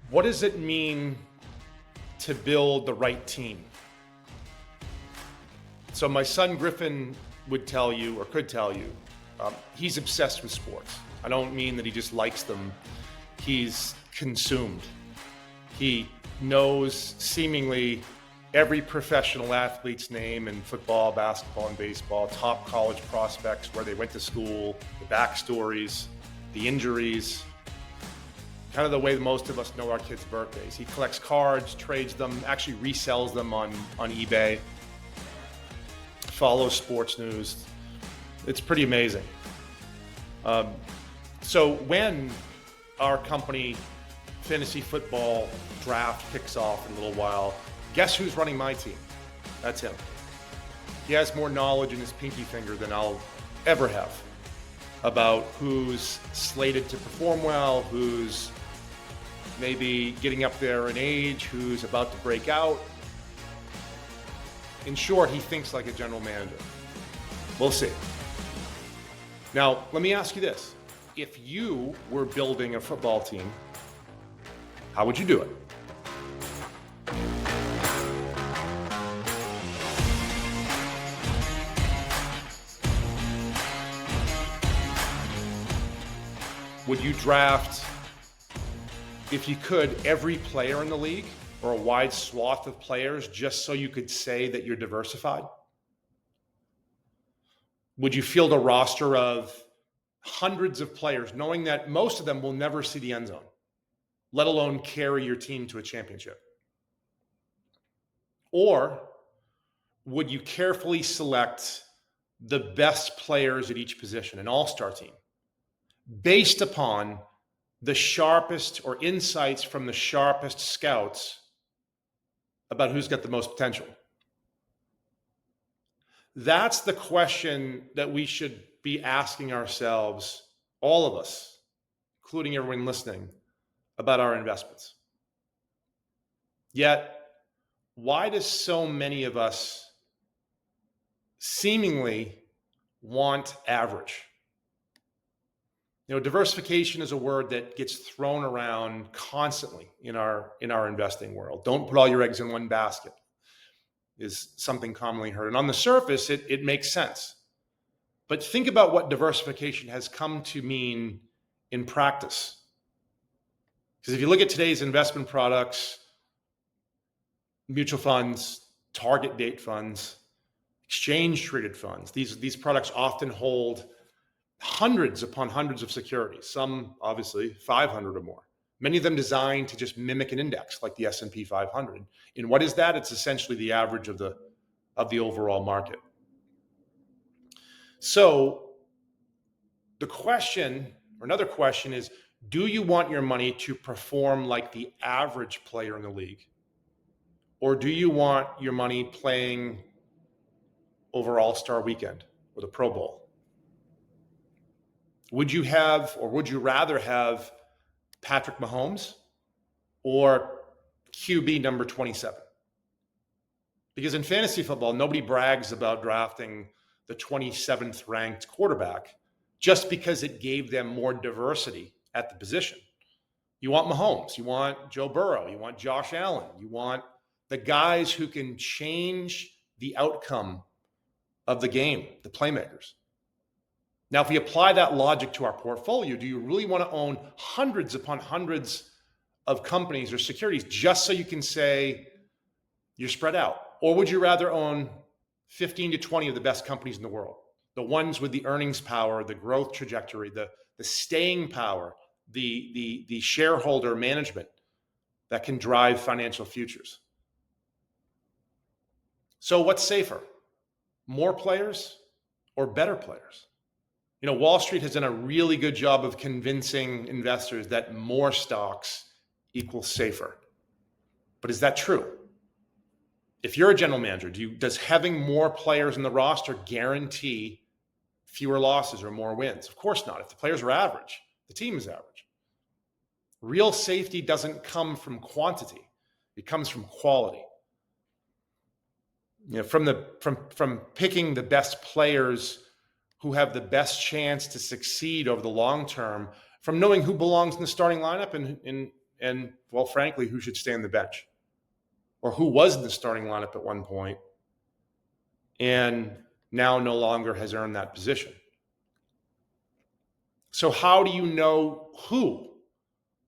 What does it mean to build the right team? So my son Griffin would tell you, or could tell you, he's obsessed with sports. I don't mean that he just likes them. He's consumed. He knows seemingly every professional athlete's name in football, basketball, and baseball, top college prospects, where they went to school, the backstories, the injuries, kind of the way most of us know our kids' birthdays. He collects cards, trades them, actually resells them on eBay, follows sports news. It's pretty amazing. So when our company fantasy football draft kicks off in a little while, guess who's running my team? That's him. He has more knowledge in his pinky finger than I'll ever have about who's slated to perform well, who's maybe getting up there in age, who's about to break out. In short, he thinks like a general manager. We'll see. Now, let me ask you this. If you were building a football team, how would you do it? Would you draft, if you could, every player in the league or a wide swath of players just so you could say that you're diversified? Would you field a roster of hundreds of players knowing that most of them will never see the end zone, let alone carry your team to a championship? Or would you carefully select the best players at each position, an all-star team, based upon the sharpest or insights from the sharpest scouts about who's got the most potential? That's the question that we should be asking ourselves, all of us, including everyone listening, about our investments. Yet, why do so many of us seemingly want average? You know, diversification is a word that gets thrown around constantly in our investing world. Don't put all your eggs in one basket is something commonly heard. And on the surface, it makes sense. But think about what diversification has come to mean in practice. Because if you look at today's investment products, mutual funds, target date funds, exchange traded funds, these products often hold hundreds upon hundreds of securities, some obviously 500 or more, many of them designed to just mimic an index like the S&P 500. And what is that? It's essentially the average of the overall market. So the question, or another question, is, do you want your money to perform like the average player in the league? Or do you want your money playing over All-Star Weekend or the Pro Bowl? Would you have, or would you rather have, Patrick Mahomes or QB number 27? Because in fantasy football, nobody brags about drafting the 27th ranked quarterback just because it gave them more diversity at the position. You want Mahomes, you want Joe Burrow, you want Josh Allen, you want the guys who can change the outcome of the game, the playmakers. Now, if we apply that logic to our portfolio, do you really want to own hundreds upon hundreds of companies or securities just so you can say you're spread out? Or would you rather own 15 to 20 of the best companies in the world, the ones with the earnings power, the growth trajectory, the staying power, the shareholder management that can drive financial futures? So what's safer? More players or better players? You know, Wall Street has done a really good job of convincing investors that more stocks equals safer. But is that true? If you're a general manager, does having more players in the roster guarantee fewer losses or more wins? Of course not. If the players are average, the team is average. Real safety doesn't come from quantity. It comes from quality. You know, from picking the best players who have the best chance to succeed over the long term, from knowing who belongs in the starting lineup and and well, frankly, who should stay on the bench, or who was in the starting lineup at one point and now no longer has earned that position. So how do you know who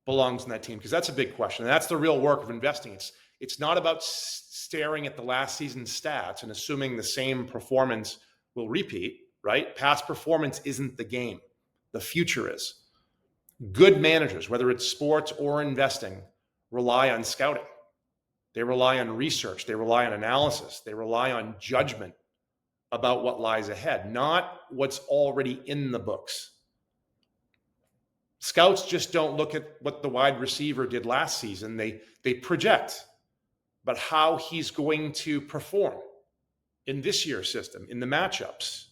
belongs in that team? Because that's a big question. And that's the real work of investing. It's not about staring at the last season's stats and assuming the same performance will repeat, right? Past performance isn't the game. The future is. Good managers, whether it's sports or investing, rely on scouting. They rely on research. They rely on analysis. They rely on judgment about what lies ahead, not what's already in the books. Scouts just don't look at what the wide receiver did last season. They project about how he's going to perform in this year's system, in the matchups.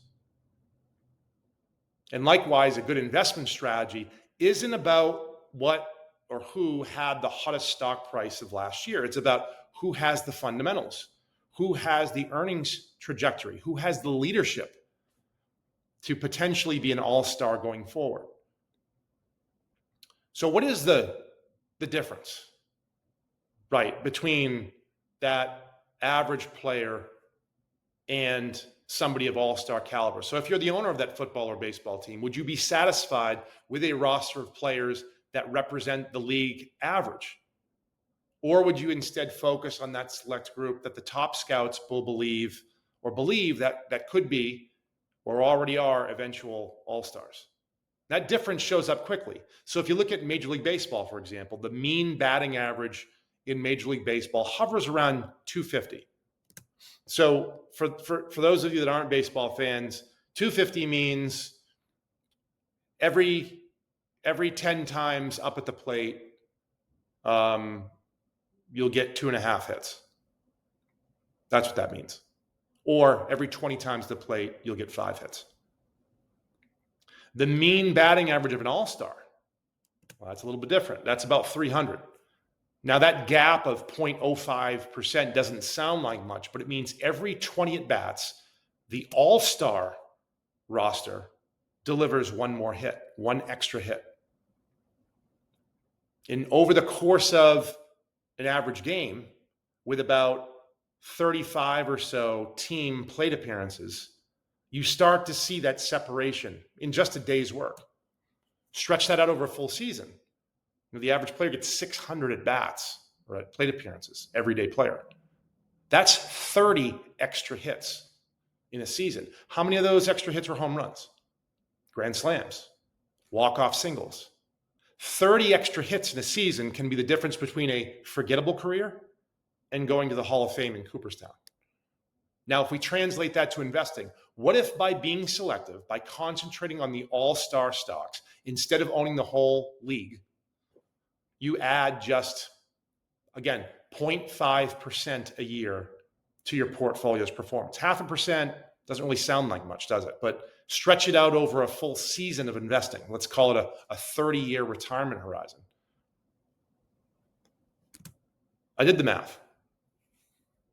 And likewise, a good investment strategy isn't about what or who had the hottest stock price of last year. It's about who has the fundamentals, who has the earnings trajectory, who has the leadership to potentially be an all-star going forward. So what is the difference, right, between that average player and somebody of all-star caliber? So if you're the owner of that football or baseball team, would you be satisfied with a roster of players that represent the league average? Or would you instead focus on that select group that the top scouts will believe that could be or already are eventual all-stars? That difference shows up quickly. So if you look at Major League Baseball, for example, the mean batting average in Major League Baseball hovers around 250. So for those of you that aren't baseball fans, 250 means every 10 times up at the plate, you'll get 2.5 hits. That's what that means. Or every 20 times the plate, you'll get 5 hits. The mean batting average of an all-star, well, that's a little bit different. That's about 300. Now, that gap of 0.05% doesn't sound like much, but it means every 20 at-bats, the all-star roster delivers one more hit, one extra hit. And over the course of an average game, with about 35 or so team plate appearances, you start to see that separation in just a day's work. Stretch that out over a full season. The average player gets 600 at-bats or plate appearances, everyday player. That's 30 extra hits in a season. How many of those extra hits were home runs, grand slams, walk-off singles? 30 extra hits in a season can be the difference between a forgettable career and going to the Hall of Fame in Cooperstown. Now, if we translate that to investing, what if by being selective, by concentrating on the all-star stocks, instead of owning the whole league, you add just, again, 0.5% a year to your portfolio's performance? 0.5% doesn't really sound like much, does it? But stretch it out over a full season of investing. Let's call it a 30-year retirement horizon. I did the math.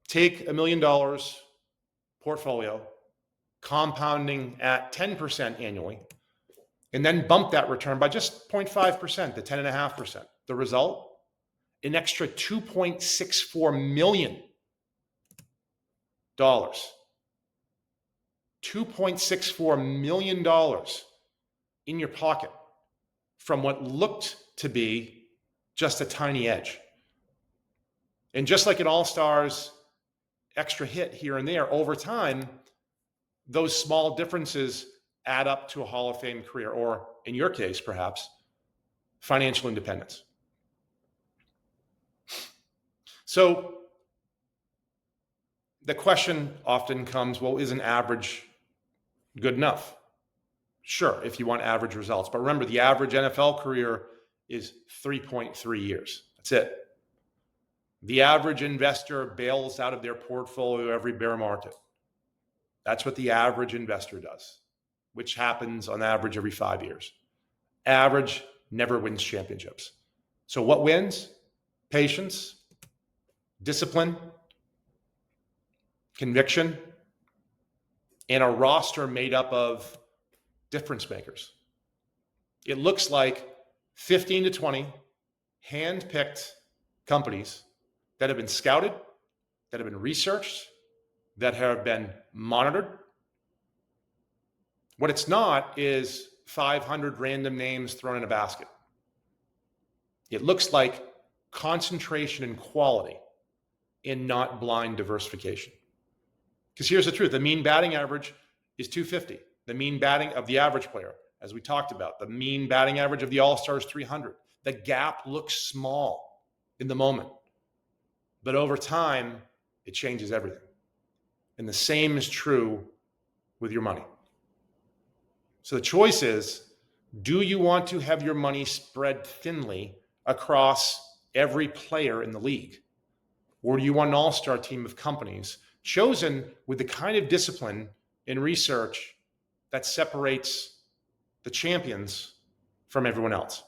Take $1 million portfolio, compounding at 10% annually, and then bump that return by just 0.5% to 10.5%. The result? An extra $2.64 million. $2.64 million in your pocket from what looked to be just a tiny edge. And just like an all-stars extra hit here and there, over time, those small differences add up to a Hall of Fame career, or in your case, perhaps, financial independence. So the question often comes, well, isn't average good enough? Sure, if you want average results. But remember, the average NFL career is 3.3 years. That's it. The average investor bails out of their portfolio every bear market. That's what the average investor does, which happens on average every 5 years. Average never wins championships. So what wins? Patience, discipline, conviction, and a roster made up of difference makers. It looks like 15 to 20 hand-picked companies that have been scouted, that have been researched, that have been monitored. What it's not is 500 random names thrown in a basket. It looks like concentration and quality in not blind diversification. Because here's the truth. The mean batting average is 250. The mean batting of the average player, as we talked about, the mean batting average of the All-Stars 300. The gap looks small in the moment, but over time, it changes everything. And the same is true with your money. So the choice is, do you want to have your money spread thinly across every player in the league? Or do you want an all-star team of companies chosen with the kind of discipline and research that separates the champions from everyone else?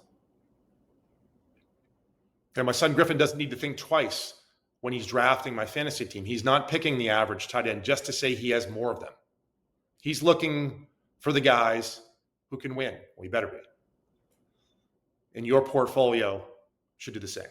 And my son Griffin doesn't need to think twice when he's drafting my fantasy team. He's not picking the average tight end just to say he has more of them. He's looking for the guys who can win. Well, he better be. And your portfolio should do the same.